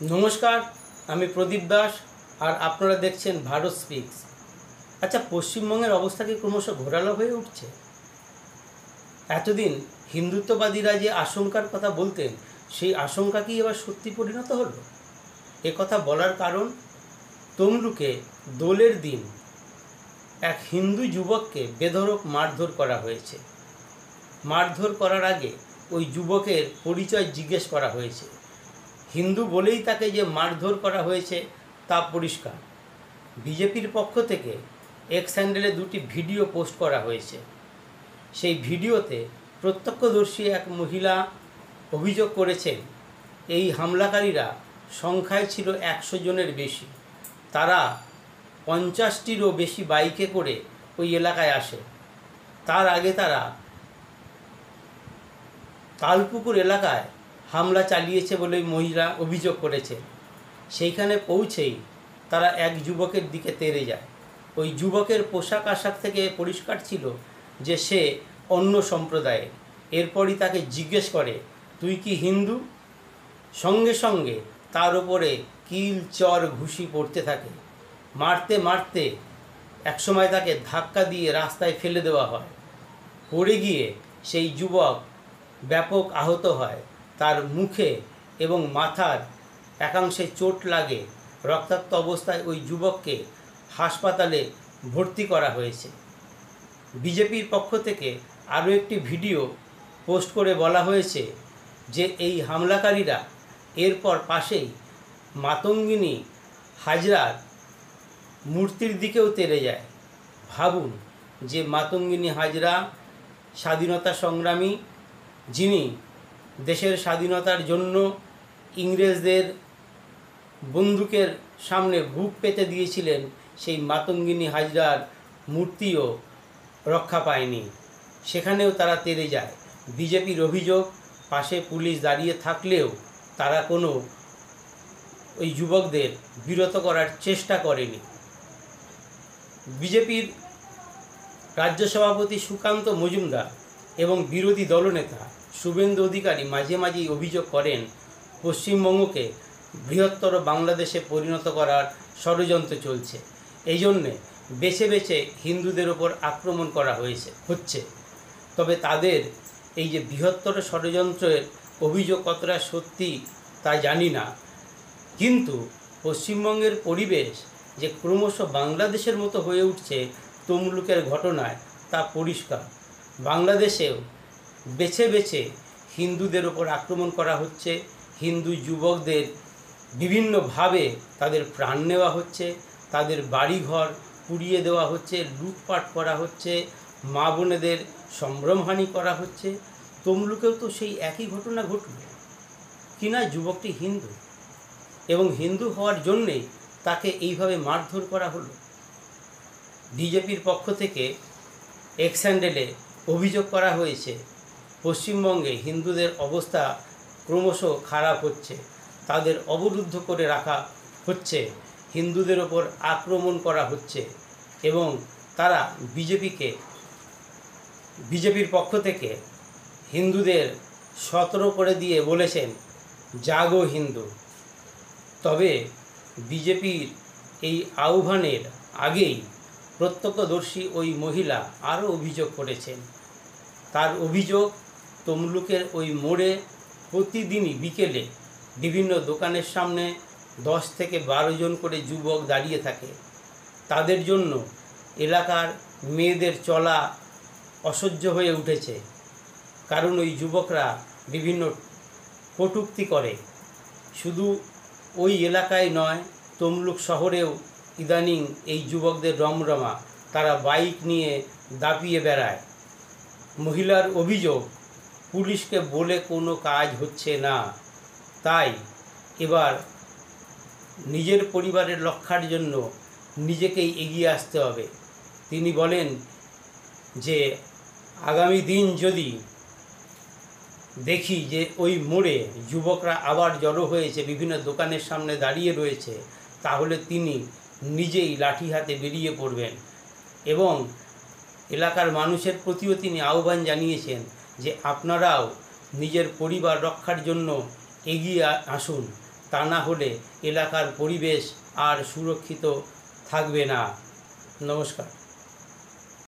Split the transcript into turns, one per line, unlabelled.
নমস্কার, আমি প্রদীপ দাস আর আপনারা দেখছেন ভারত স্পিক্স। আচ্ছা, পশ্চিমবঙ্গের অবস্থা কি ক্রমশ ঘোরালো হয়ে উঠছে? এতদিন হিন্দুত্ববাদীরা যে আশঙ্কার কথা বলতেন, সেই আশঙ্কা কি এবার সত্যি পরিণত হলো? কথা বলার কারণ, তমলুকে দোলের দিন এক হিন্দু যুবককে বেধড়ক মারধর করা হয়েছে। মারধর করার আগে ওই যুবকের পরিচয় জিজ্ঞেস করা হয়েছে। হিন্দু বলেই তাকে যে মারধর করা হয়েছে তা পরিষ্কার। বিজেপির পক্ষ থেকে এক্স হ্যান্ডেলে দুটি ভিডিও পোস্ট করা হয়েছে। সেই ভিডিওতে প্রত্যক্ষদর্শী এক মহিলা অভিযোগ করেছেন, এই হামলাকারীরা সংখ্যায় ছিল 100 জনের বেশি। তারা 50টিরও বেশি বাইকে করে ওই এলাকায় আসে। তার আগে তারা তালপুকুর এলাকায় হামলা চালিয়েছে বলে মহিলা অভিযোগ করেছেন। সেইখানে পৌঁছেই তারা এক যুবকের দিকে তেড়ে যায়। ওই যুবকের পোশাক আশাক থেকে পরিষ্কার ছিল যে সে অন্য সম্প্রদায়ের। এরপরই তাকে জিজ্ঞেস করে, তুই কি হিন্দু? সঙ্গে সঙ্গে তার উপরে কিল চর ঘুষি পড়তে থাকে। মারতে মারতে একসময় তাকে ধাক্কা দিয়ে রাস্তায় ফেলে দেওয়া হয়। পড়ে গিয়ে সেই যুবক ব্যাপক আহত হয়। তার মুখে এবং মাথার একাংশে চোট লাগে। রক্তাক্ত অবস্থায় ওই যুবককে হাসপাতালে ভর্তি করা হয়েছে। বিজেপির পক্ষ থেকে আরও একটি ভিডিও পোস্ট করে বলা হয়েছে যে এই হামলাকারীরা এরপর পাশেই মাতঙ্গিনী হাজরার মূর্তির দিকেও তেড়ে যায়। ভাবুন যে মাতঙ্গিনী হাজরা স্বাধীনতা সংগ্রামী, যিনি দেশের স্বাধীনতার জন্য ইংরেজদের বন্দুকের সামনে বুক পেতে দিয়েছিলেন, সেই মাতঙ্গিনী হাজরার মূর্তিও রক্ষা পায়নি। সেখানেও তারা তেড়ে যায়। বিজেপির অভিযোগ, পাশে পুলিশ দাঁড়িয়ে থাকলেও তারা কোনো ওই যুবকদের বিরত করার চেষ্টা করেনি। বিজেপির রাজ্য সভাপতি সুকান্ত মজুমদার এবং বিরোধী দলনেতা শুভেন্দু অধিকারী মাঝে মাঝেই অভিযোগ করেন, পশ্চিমবঙ্গকে বৃহত্তর বাংলাদেশে পরিণত করার ষড়যন্ত্র চলছে। এই জন্যে বেছে বেছে হিন্দুদের ওপর আক্রমণ করা হচ্ছে। তবে তাদের এই যে বৃহত্তর ষড়যন্ত্রের অভিযোগ কতটা সত্যি তা জানি না, কিন্তু পশ্চিমবঙ্গের পরিবেশ যে ক্রমশ বাংলাদেশের মতো হয়ে উঠছে তমলুকের ঘটনায় তা পরিষ্কার। বাংলাদেশেও বেছে বেছে হিন্দুদের ওপর আক্রমণ করা হচ্ছে। হিন্দু যুবকদের বিভিন্নভাবে তাদের প্রাণ নেওয়া হচ্ছে, তাদের বাড়িঘর পুড়িয়ে দেওয়া হচ্ছে, লুটপাট করা হচ্ছে, মা বোনেদের সম্ভ্রমহানি করা হচ্ছে। তমলুকেও তো সেই একই ঘটনা ঘটল কিনা। যুবকটি হিন্দু এবং হিন্দু হওয়ার জন্যেই তাকে এইভাবে মারধর করা হলো। বিজেপির পক্ষ থেকে এক্স হ্যান্ডেলে অভিযোগ করা হয়েছে, পশ্চিমবঙ্গে হিন্দুদের অবস্থা ক্রমশ খারাপ হচ্ছে, তাদের অবরুদ্ধ করে রাখা হচ্ছে, হিন্দুদের ওপর আক্রমণ করা হচ্ছে এবং তারা বিজেপির পক্ষ থেকে হিন্দুদের সতর্ক করে দিয়ে বলেছেন, জাগো হিন্দু। তবে বিজেপির এই আহ্বানের আগেই প্রত্যক্ষদর্শী ওই মহিলা আরও অভিযোগ করেছেন। তার অভিযোগ, তমলুকের ওই মোড়ে প্রতিদিনই বিকেলে বিভিন্ন দোকানের সামনে 10 থেকে 12 জন করে যুবক দাঁড়িয়ে থাকে। তাদের জন্য এলাকার মেয়েদের চলা অসহ্য হয়ে উঠেছে, কারণ ওই যুবকরা বিভিন্ন কটূক্তি করে। শুধু ওই এলাকায় নয়, তমলুক শহরেও ইদানিং এই যুবকদের রমরমা। তারা বাইক নিয়ে দাপিয়ে বেড়ায়। মহিলার অভিযোগ, পুলিশকে বলে কোনো কাজ হচ্ছে না, তাই এবার নিজের পরিবারের রক্ষার জন্য নিজেকেই এগিয়ে আসতে হবে। তিনি বলেন যে আগামী দিন যদি দেখি যে ওই মোড়ে যুবকরা আবার জড়ো হয়েছে, বিভিন্ন দোকানের সামনে দাঁড়িয়ে রয়েছে, তাহলে তিনি নিজেই লাঠি হাতে বেরিয়ে পড়বেন। এবং এলাকার মানুষের প্রতিও তিনি আহ্বান জানিয়েছেন যে আপনারাও নিজের পরিবার রক্ষার জন্য এগিয়ে আসুন। তা না হলে এলাকার পরিবেশ আর সুরক্ষিত থাকবে না। নমস্কার।